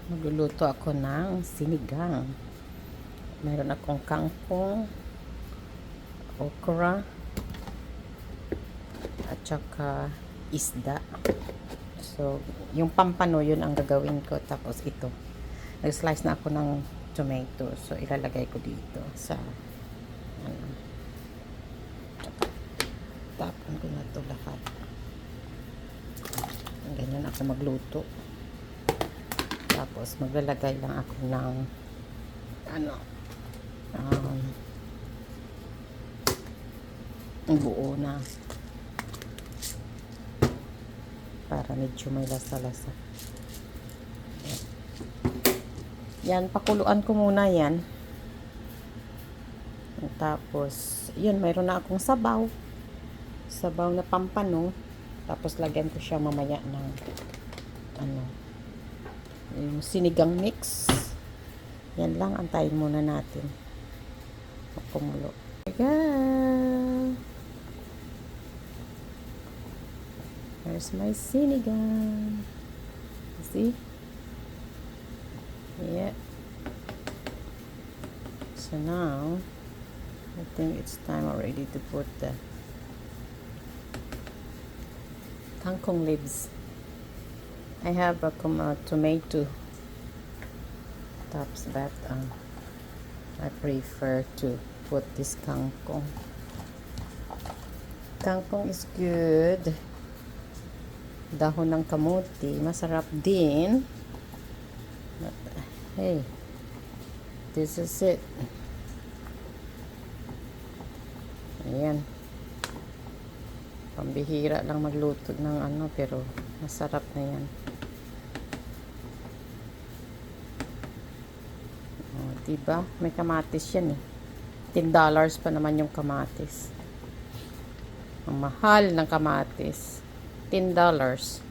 Magluluto ako ng sinigang. Mayroon akong kangkong, okra, at saka isda. So, yung pampano, yun ang gagawin ko. Tapos ito. Nag-slice na ako ng tomato. So, ilalagay ko dito sa ano. Tapon ko na to lahat. Ganyan ako magluto. Tapos, maglalagay lang ako ng buo na para medyo may lasa-lasa. Yan, pakuluan ko muna yan. Tapos, yun, mayroon na akong sabaw. Sabaw na pampano. Tapos, lagyan ko siya mamaya ng yung sinigang mix. Yan lang, antayin muna natin kumulo. There's my sinigang. See? Yeah. So now, I think it's time already to put the kangkong leaves. I have a tomato tops, but I prefer to put this kangkong. Kangkong is good. Dahon ng kamuti, masarap din. But, hey, this is it. Ayan. Pambihira lang magluto ng pero masarap na yan. Diba? May kamatis yan eh. $10 pa naman yung kamatis. Ang mahal ng kamatis. $10. 4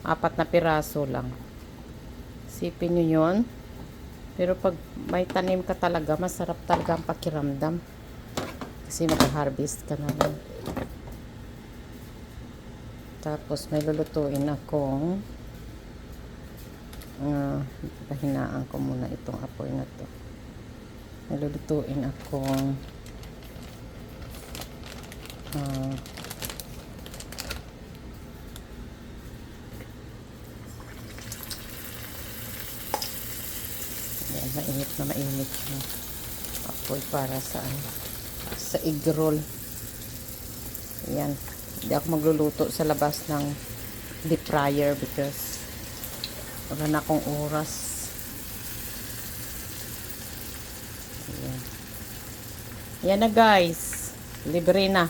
na piraso lang. Sipin nyo yun. Pero pag may tanim ka talaga, masarap talaga ang pakiramdam. Kasi mag-harvest ka naman. Tapos may lulutuin akong pahinaan ko muna itong apoy na to. May lulutuin akong mainit na mainit yung apoy para sa egg roll. Ayan. Hindi ako magluluto sa labas ng deep fryer because wala na akong oras. Ayan. Ayan na guys. Libre na.